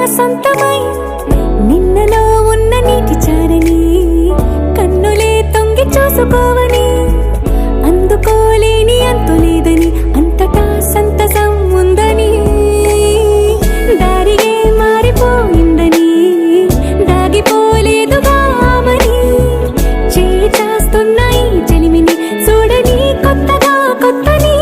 సొంతమై నిన్నలో ఉన్న నీటి చారని కన్నులే తొంగి చూసుకోవని అందుకోలేని అంతులేదని అంతటా సంతసం ఉందని దారిగే మారిపోయిందని దాగిపోలేదుగా ఆమని చేస్తాస్తున్నాయి జలిమిని చూడని కొత్తగా కొత్తని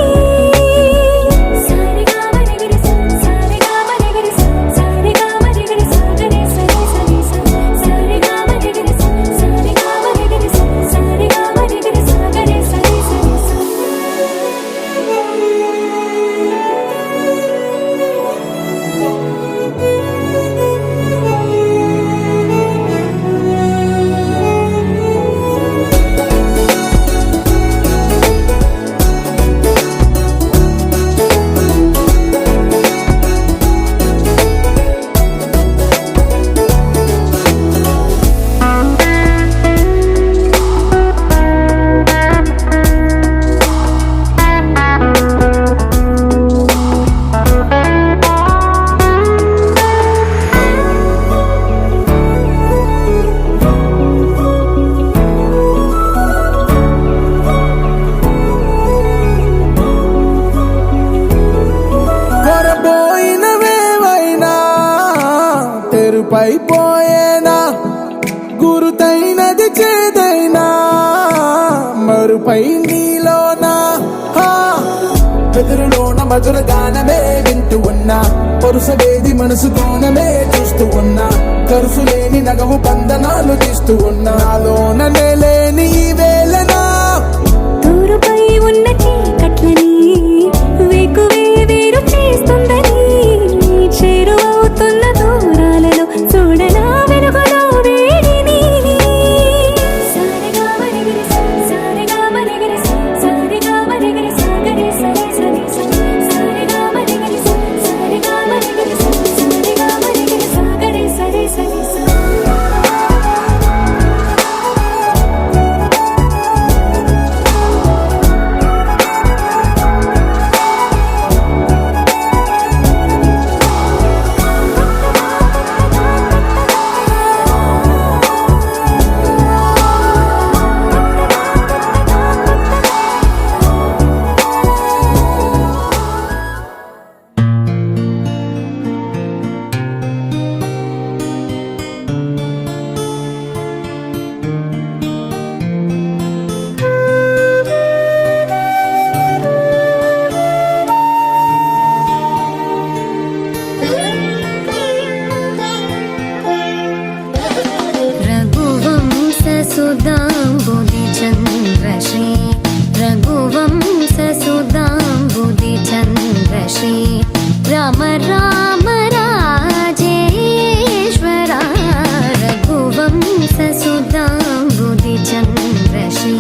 పైపోయేనా గురుతైనది చేదైనా మరుపై నీలోనా ఎదురులోన మధుర గానమే వింటూ ఉన్నా పరుసవేది మనసు కోణమే చూస్తూ ఉన్నా కరుసు లేని నగవు బంధనాలు తీస్తూ ఉన్నా నాలోన లేని ఈ వేళనా దూరుపై ఉన్న చీకట్లని వేకువే వేరు చేస్తుందని చేరువవుతున్న దూరాలలో చూడనా వెలుగులో వేడిని రామ రామ రాజేశ్వర రఘువంశ సుధాంబుధి చంద్రశ్రీ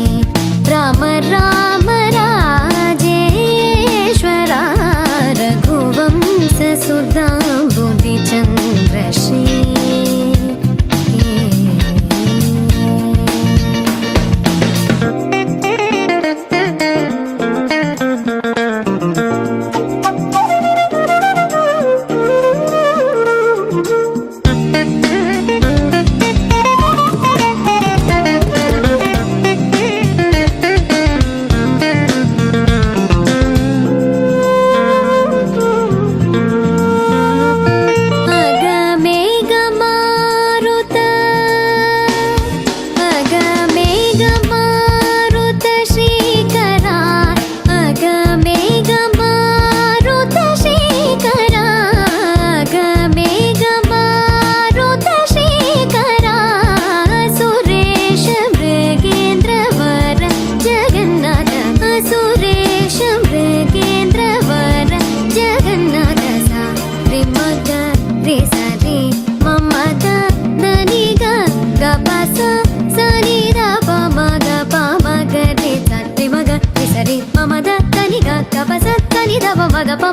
రామ రామ రాజేశ్వర రఘువంశ సుధాంబుధి చంద్రశ్రీ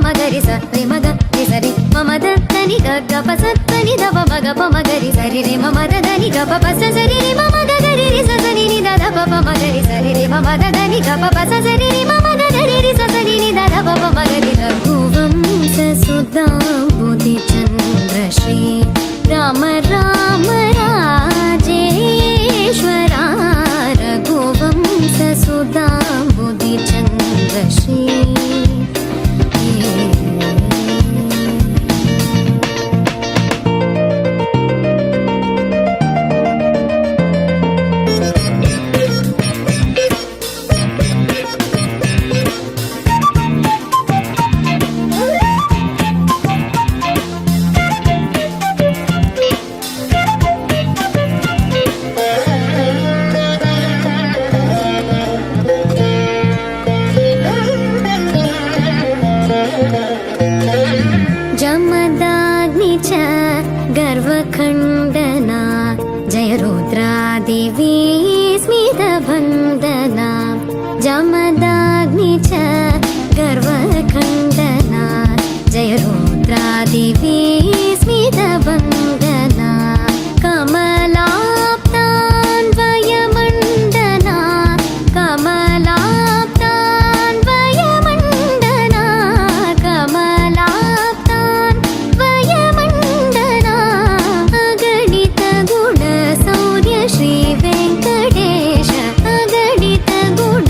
మగరి సరి మగ సరి మమద దని గప సని దవ మగ పమగరి సరి రే మమద దని గప పస సరి రే మమద గరి రి సని ని దద పప మగరి సరి రే మమద దని గప పస సరి రే మమద గరి రి సని ని దద పప మగరి రఘువంశ ससुदाम्बुधि चन्द्रश्री राम राम राजेश्वरा रघुवंश सुदाम्बुधि चन्द्रश्री जमदाग्नि च गर्वखण्डना जय रुद्रादेवी स्मितवन्दना जमदाग्नि च गर्वखण्डना जय रुद्रादेवी स्मितवन्दना कमलाप्तान्वयमण्डना कमलाप्तान्वयमण्डना कमला अगणित गुण सौर्य श्री वेङ्कटेश अगणित गुण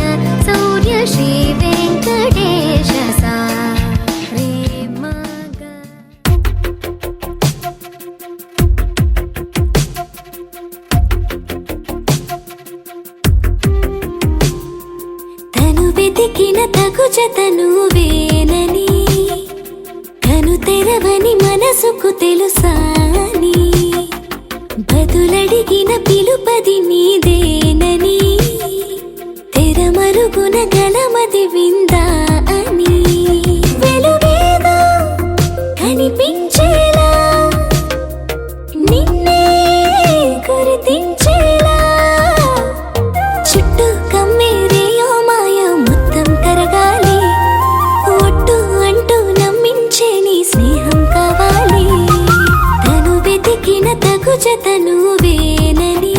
सौर्य श्री वेङ्कटेश सा रे मग తను వెతికిన తగు జతను వేనని కను తెరవని మనసుకు తెలుసాని బదులడిగిన పిలుపది నీదేనని తెరమరుగున గలమది విందా అని వెలువేదో కనిపించేలా నిన్నే గుర్తించేలా చుట్టూ కమ్మేరేయో మాయ మొత్తం కరగాలి ఒట్టు అంటూ నమ్మించే నీ స్నేహం కావాలి తను వెతికిన తగు జతను వేనని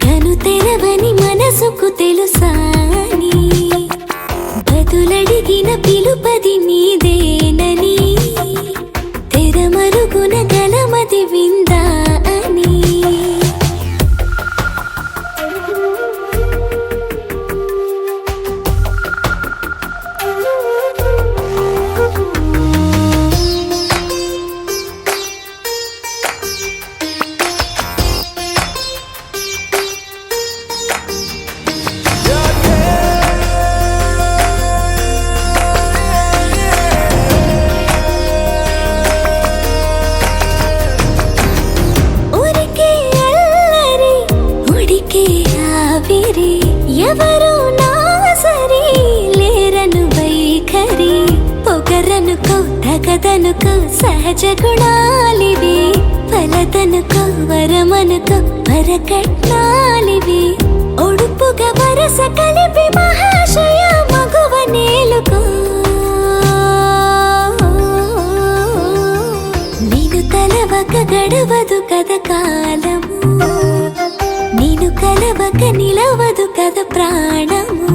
కను తెరవని మనసుకు తెలుసాని బదులడిగిన పిలుపది నీదేనని తెరమరుగున గలమది విందా అని ఊరికే అల్లరి ఉడికే ఆవిరి ఎవరు నా సరి లేరను వైఖరి పొగరనుకో తగదనుకో సహజ గుణాలివి ఫలదనుకో వరమనుకో వరకట్నాలివి ఒడుపుగా వరస కలిపి మహాశయ మగువ నేలుకో నేను తలవక గడవదు కద కాలము నేను కలవక నిలవదు కద ప్రాణము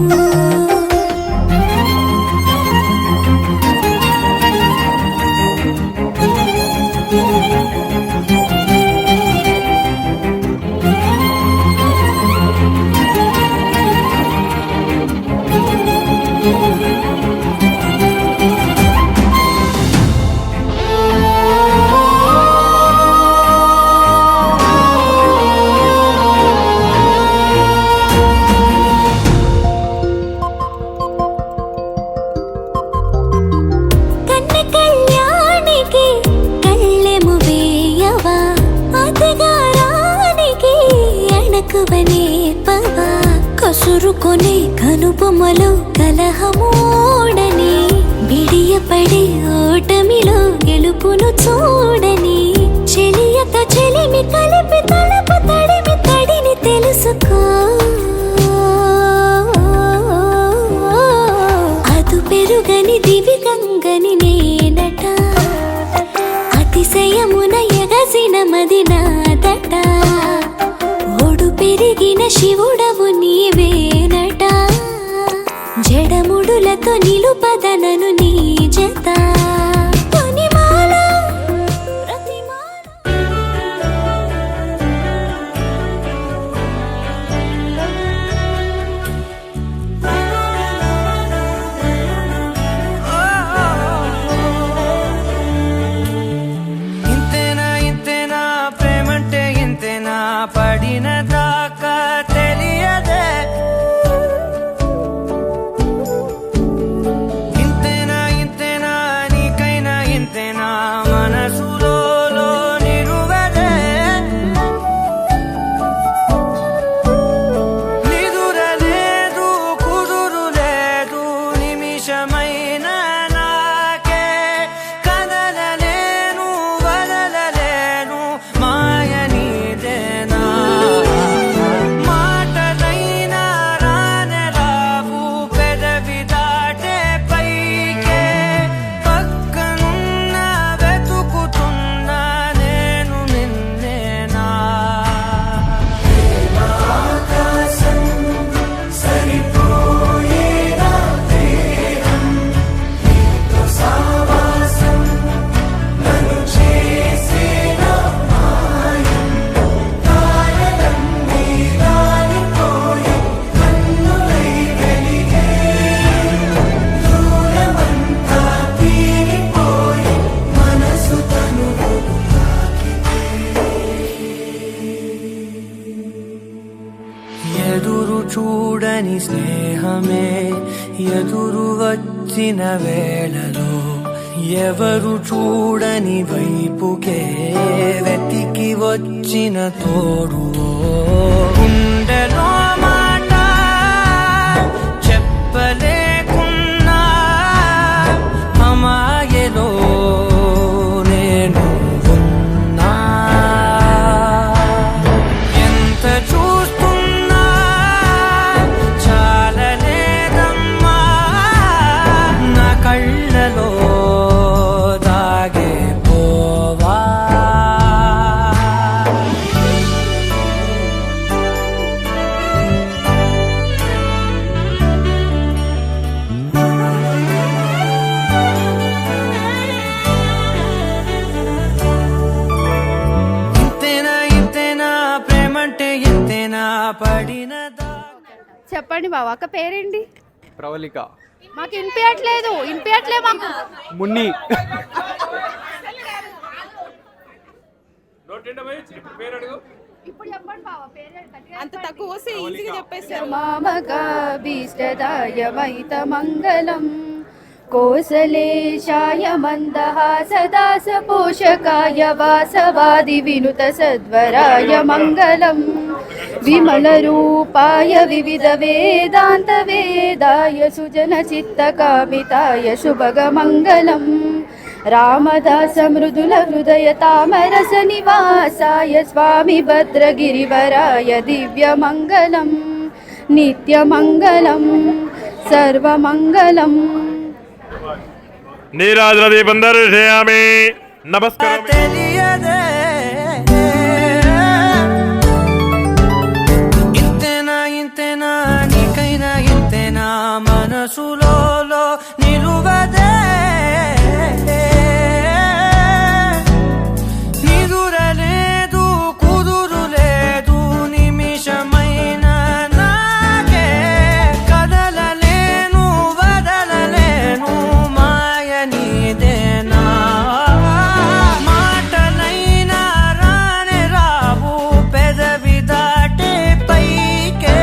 కసురుకొనే కనుబొమ్మలో కలహమూడని బిడియపడే ఓటమిలో గెలుపును చూడని చెలియతో చెలిమి కలిపి తలపు తడిమి తడిని తెలుసుకో అదు పెరుగని దివి గంగని నేనట అతిశయమున ఎగసిన మది నాదట ఓడు పెరిగిన శివుడవు నీవేనట జడముడులతో నిలుపదనను నీ జత చూడని స్నేహమే ఎదురు వచ్చిన వేళలో ఎవరు చూడని వైపుకే వెతికి వచ్చిన తోడువో గుండెలో మాట చెప్పలేకున్నా అమాయలో నేను ఉన్నా ఎంత చూస్తున్నా చాలలేదమ్మా నా కళ్ళలో దాగే పోవా ఇంతేనా ఇంతేనా ప్రేమంటే ఇంతేనా పడినదా. చెప్పండి బావ, అక్క పేరేంటి? ప్రవళిక. మాకు వినిపించట్లేదు మాకు. మున్ని. ఇప్పుడు చెప్పండి బావ పేరు. అంత తక్కువ వస్తే ఈజీగా చెప్పేస్తారు. మామకాభీష్టదాయమైత మంగళం కోసలేశాయ మందహాసదాస పోషకాయ వాసవాది వినుత సద్వరాయ మంగళం విమల రూపాయ వివిధ వేదాంత వేదాయ సుజన చిత్త కామితాయ శుభగ మంగళం రామదాస మృదుల హృదయ తామరస నివాసాయ స్వామి భద్రగిరివరాయ దివ్య మంగళం నిత్య మంగళం సర్వమంగళం. నీరాజన దీపం దర్శయామి. నమస్కారం. తెలియదే ఇంతేనా ఇంతేనా నీకైనా ఇంతేనా మనసులో నిలువదే నిదురలేదు కుదురు లేదు నిమిషమైన నాకే కదలలేను వదలలేను మాయ నీదేనా మాటలైనా రానే రావు పెదవి దాటే పైకే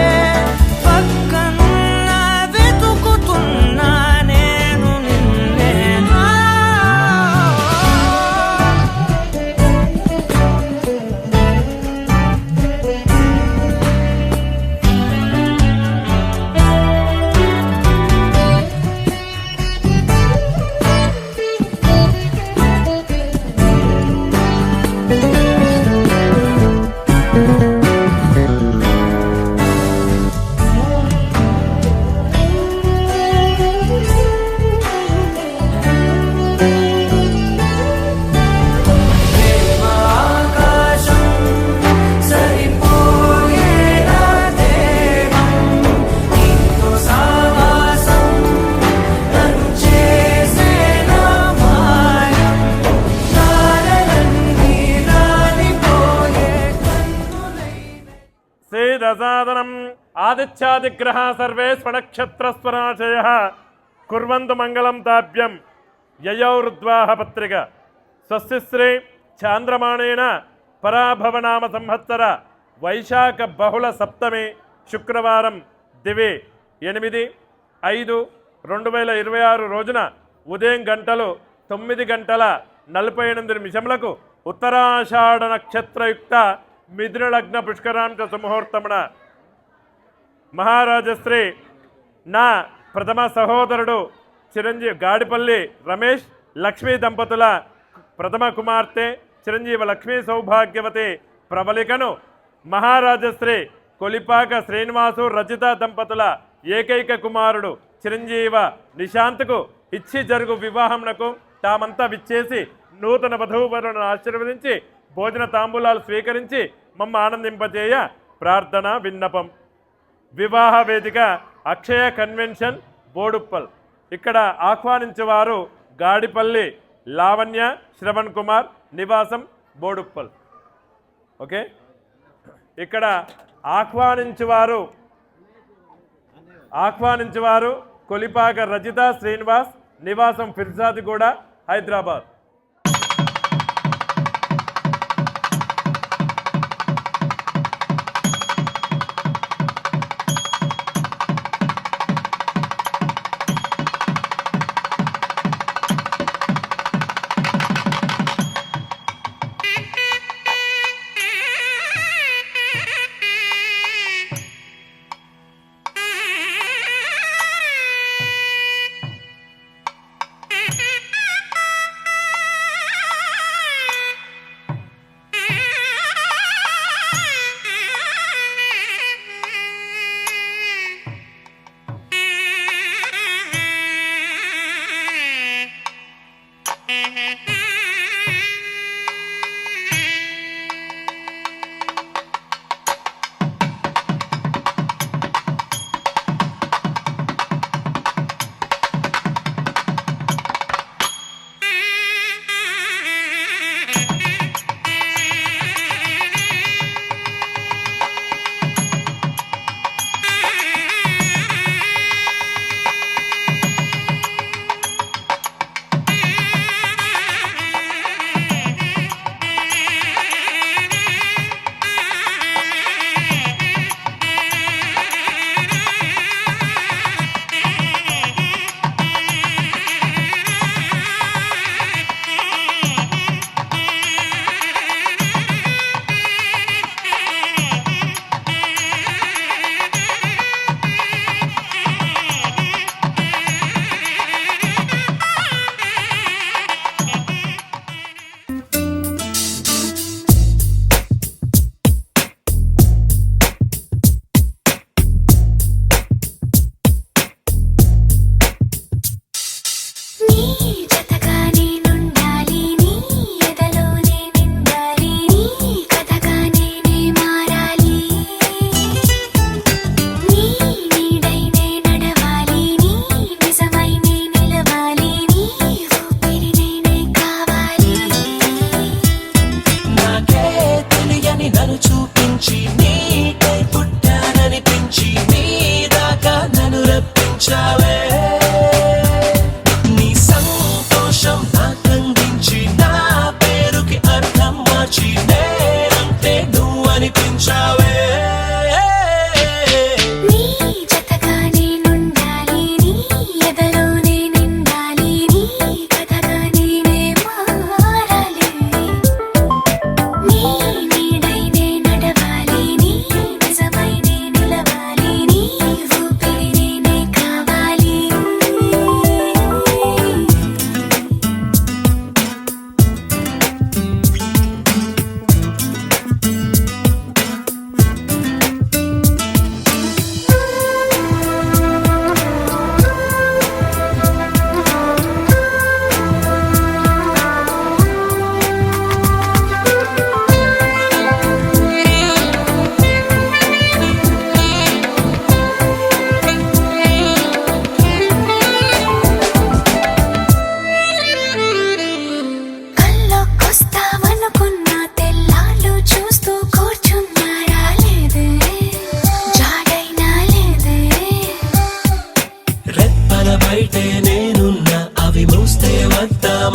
పక్కనున్నా వెతుకుతున్నా నేను నిన్నేనా. ఆకాశం సరిపోయేలా దేవం నీతో సావాసం నన్ను చేసేనా మాయం తారలన్నీ రాలిపోయే శ్రీదసాదనం ఆదిత్యాదిగ్రహ సర్వే స్వనక్షత్రస్వనాశయ కుర్వంతు మంగళం తాభ్యం యయౌరుద్వాహ పత్రిక స్వస్తిశ్రీ చాంద్రమాణేన పరాభవనామ సంవత్సర వైశాఖ బహుళ సప్తమి శుక్రవారం దివి 8/5/2026 రోజున ఉదయం 9:48 ఉత్తరాషాఢ నక్షత్రయుక్త మిథున లగ్న పుష్కరాంశ సుముహూర్తమున మహారాజశ్రీ నా ప్రథమ సహోదరుడు చిరంజీవి గాడిపల్లి రమేష్ లక్ష్మీ దంపతుల ప్రథమ కుమార్తె చిరంజీవి లక్ష్మీ సౌభాగ్యవతి ప్రబలికను మహారాజశ్రీ కొలిపాక శ్రీనివాసు రజిత దంపతుల ఏకైక కుమారుడు చిరంజీవ నిశాంత్కు ఇచ్చి జరుగు వివాహమునకు తామంతా విచ్చేసి నూతన వధూవరులను ఆశీర్వదించి భోజన తాంబూలాలు స్వీకరించి మమ్మ ఆనందింపజేయ ప్రార్థన విన్నపం. వివాహ వేదిక అక్షయ కన్వెన్షన్ బోడుప్పల్. ఇక్కడ ఆహ్వానించేవారు గాడిపల్లి లావణ్య శ్రవణ్ కుమార్ నివాసం బోడుప్పల్. ఓకే, ఇక్కడ ఆహ్వానించేవారు కొలిపాక రజిత శ్రీనివాస్ నివాసం ఫిర్జాదిగూడ హైదరాబాద్.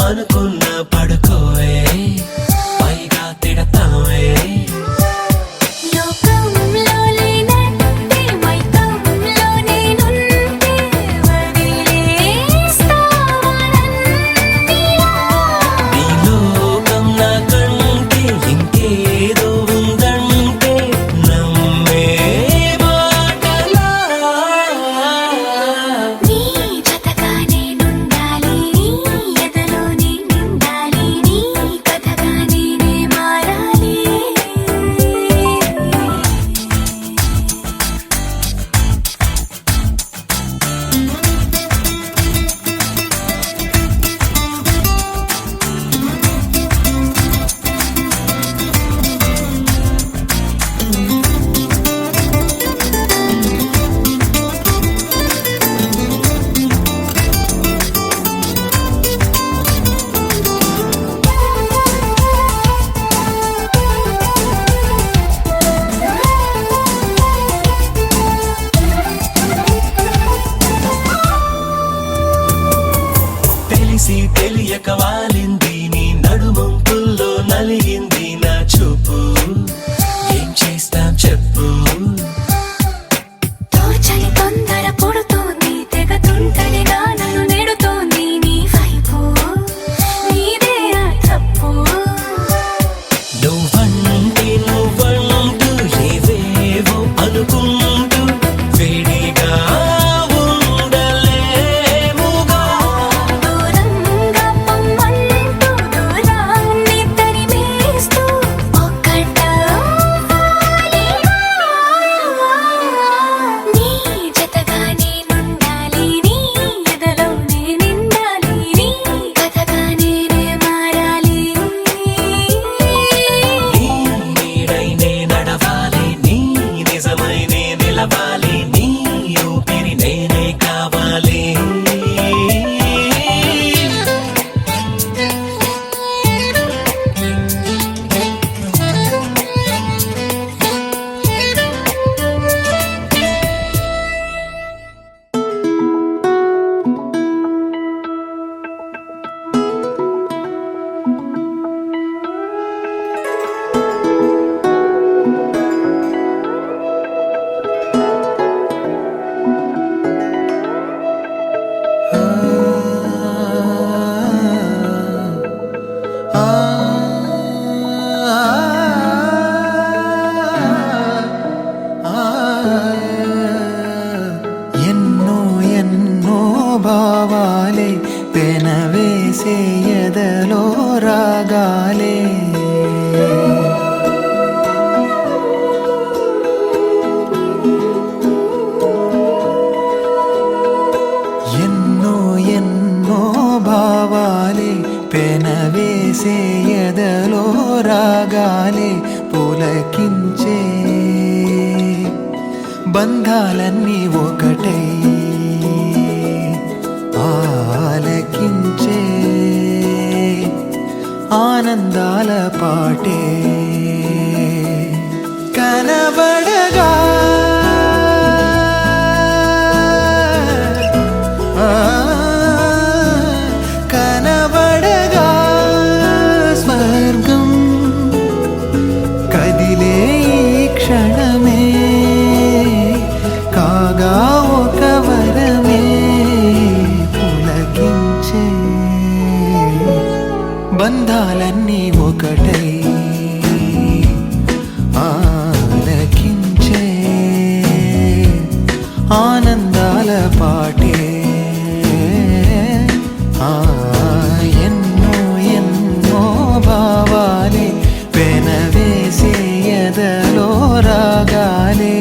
అనుకున్న పడుకోవే పైగా తిడతావే లోకంలో లేనట్టే మైకంలో నేనుంటే వదిలేస్తావా నన్నిలా? నీ లోకం నా కంటే ఇంకేదో ఉందంటే నమ్మే మాటలా నీ జతగా నేనుండాలి, నీ ఎదలో నిండాలి, నీ కథగా నేనే మారాలి. తెలిసి తెలియక వాలింది నీ నడుమంపుల్లో నలిగింది నా చూపు ఏం చేస్తాం చెప్పు తోచని తొందర పుడుతోంది, తెగతుంటలిగా నన్ను నెడుతోంది నీ వైపు, నీదే ఆ తప్పు. నువ్వంటూ ఏవేవో అనుకుంటూ వేడిగా ఉండలేముగా దూరంగా పొమ్మంటూ దూరాన్ని తరిమేస్తూ ఒక్కటవ్వాలిగా. నీ జతగా నేనుండాలి, నీ ఎదలో నిండాలి, నీ కథగా నేనే మారాలి. నీ నీడై నే నడవాలి నీ నిజమై నే నిలవాలి నీ ఊపిరి నేనే కావాలి ఎన్నో ఎన్నో భావాలే పెనవేసే ఎదలో రాగాలే ఎన్నో ఎన్నో భావాలే పెనవేసే ఎదలో రాగాలే పులకించే బంధాలన్నీ ఒకటై ఆలకించే ఆనందాల పాటే కనబడగా కనబడగా స్వర్గం కదిలే ఈ క్షణమే కాగా ఒక వరమే పులకించే బంధాలన్నీ ఒకటై ఆలకించే ఆనందాల పాటే ఎన్నో ఎన్నో భావాలే పెనవేసే ఎదలో రాగాలే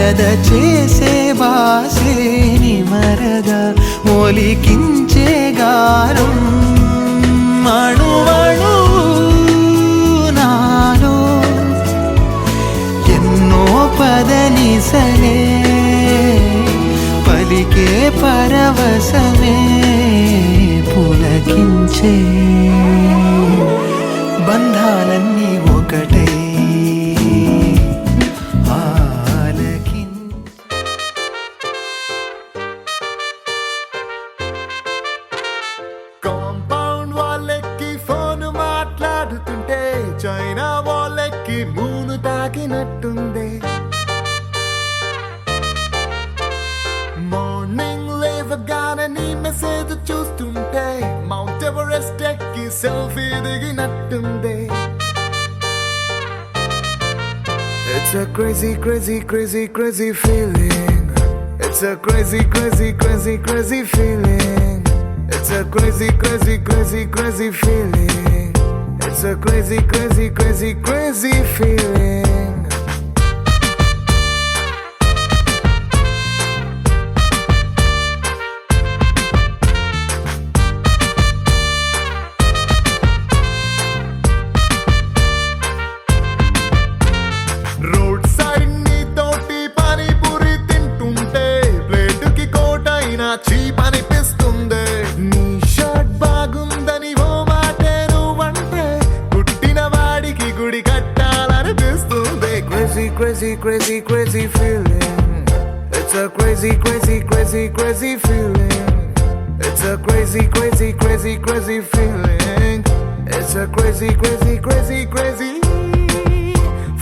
ఎద చేసే బాసేని మరగా ఒలికించే గారం అణువణు నాలో ఎన్నో పదనిసలే పలికే పరవశమే పులకించే బంధాలన్నీ ఒకటై కాంపౌండ్ వాళ్ళెక్కి ఫోన్ మాట్లాడుతుంటే చైనా వాళ్ళెక్కి మూను తాకినట్టుంది. మార్నింగ్ లేవగానే నీ మెసేజ్ చూస్తుంటే మౌంట్ ఎవరెస్ట్ ఎక్కి selfie దిగినట్టుంది. It's a crazy, crazy, crazy, crazy feeling. It's a crazy, crazy, crazy, crazy feeling. It's a crazy, crazy, crazy, crazy feeling. It's a crazy, crazy, crazy, crazy feeling. Road side నీ తోటి పానీపూరి తింటుంటే ప్లేటుకి కోటైనా cheap అనిపిస్తుంది. నీ shirt బాగుందని ఓ మాటే నువ్వంటే పుట్టిన వాడికి గుడి కట్టాలనిపిస్తుంది. Crazy, crazy, crazy, crazy feeling. It's a crazy, crazy, crazy, crazy feeling. It's a crazy, crazy, crazy, crazy feeling. It's a crazy, crazy, crazy, crazy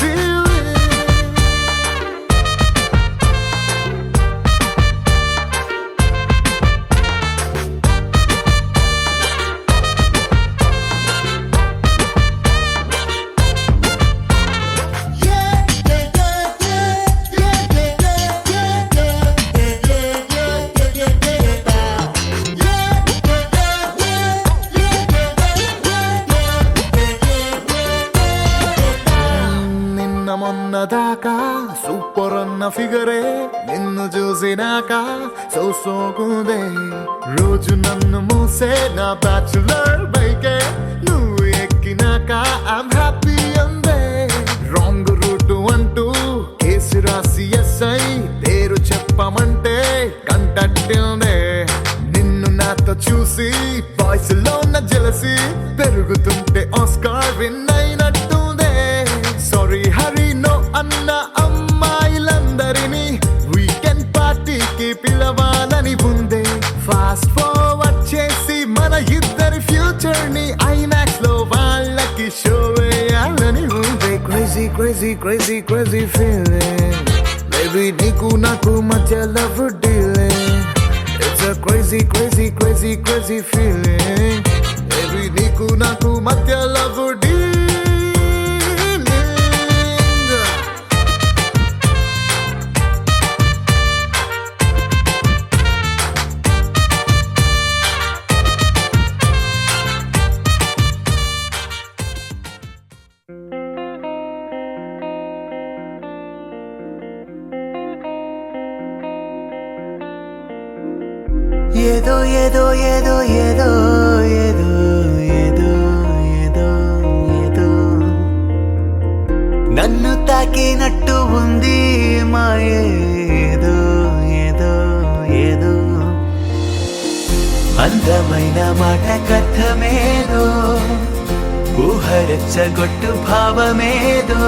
feeling. నిన్న మొన్న దాకా సూపర్ అన్న ఫిగరే నిన్ను చూసినాక సోకుందే. రోజు నన్ను మూసే నా బ్యాచులర్ బైకే నువ్వు ఎక్కినాక ఐమ్ హ్యాపీ అందే. రాంగ్ రూట్ అంటూ కేసు రాసి ఎస్ఐ పేరు చెప్పమంటే కంటట్టిందే. నిన్ను నాతో చూసి వాయిస్ లో ఉన్న జెలసీ పెరుగుతుంటే ఆస్కార్ విన్ అయినట్టుందే. సారీ హరి నో అన్న అమ్మాయిలందరినీ వీకెండ్ పార్టీకి పిలవాలని ఉందే. ఫాస్ట్ ఫార్వర్డ్ చేసి మన ఇద్దరి ఫ్యూచర్ ని ఐమాక్స్ లో వాళ్ళకి షో వేయాలని ఉందే. Crazy crazy crazy crazy feeling baby నీకు నాకు మధ్య love dealing. It's a crazy crazy crazy crazy feeling. Baby నీకు నాకు మధ్య లవ్ డీలింగ్. ఏదో ఏదో ఏదో ఏదో ఏదో ఏదో ఏదో ఏదో నన్ను తాకినట్టు ఉంది మాయే. ఏదో ఏదో ఏదో అందమైన మాట కథమేదో ఊహరెచ్చగొట్టు భావమేదో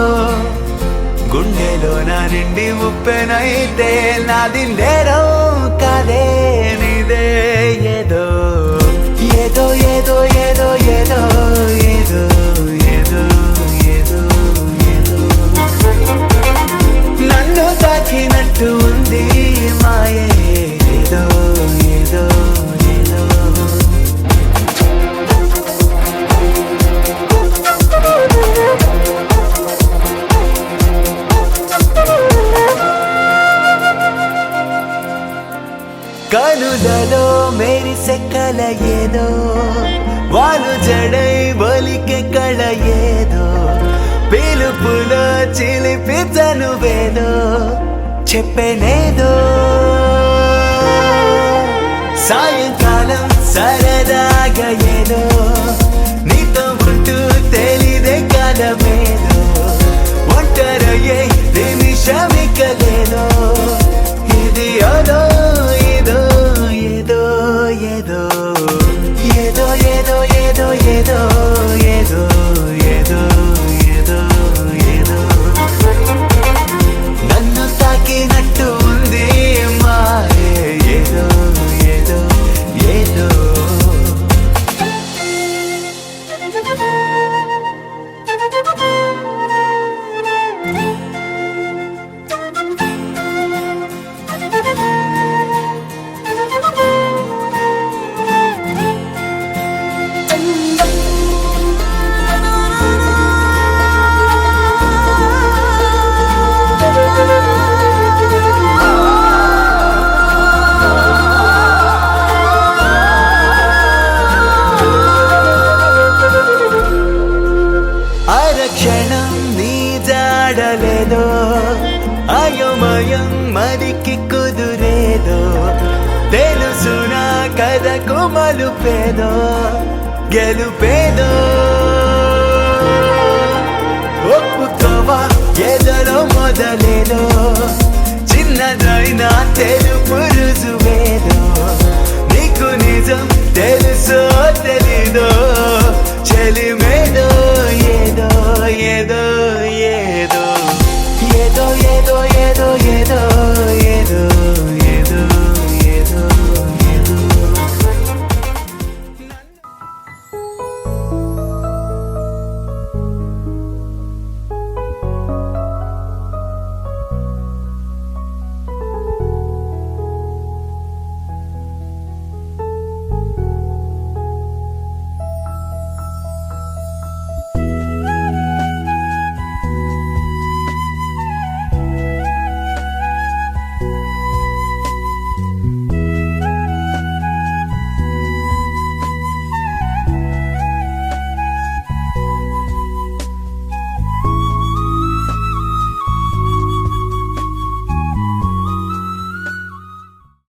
గుండెలో నా నిండి ఉప్పెనైతే నాది నేరం కాదే నీదే. ఏదో ఏదో ఏదో ఏదో ఏదో ఏదో ఏదో ఏదో ఏదో నన్ను తాకినట్టు ఉంది మాయే. ఏదో ఏదో ఏదో కనులలో మెరిసే కల ఏదో వాలు జడై బలికే కళ ఏదో పిలుపులో చిలిపి చనువేదో చెప్పేనేదో సాయంకాలం సరదాగా ఏదో నీతో ఉంటూ తెలీదే కాలమేదో ఒంటరయ్యే నిమిషమికలేదో ఇది అదో ఏదో ఏదో ఏదో ఏదో ఏదో ఏదో ఏదో ఏదో ఏదో ఏదో ఏదో నన్ను తాకినట్టు ఉంది మాయే ఏదో ఏదో ఏదో అరక్షణం నీ జాడలేదో అయోమయం మరికి కుదురేదో తెలుసునా కథకు మలుపేదో గెలుపేదో ఒప్పుకోవా ఎదలో మొదలేదో చిన్నదైనా తెలుపు రుజువే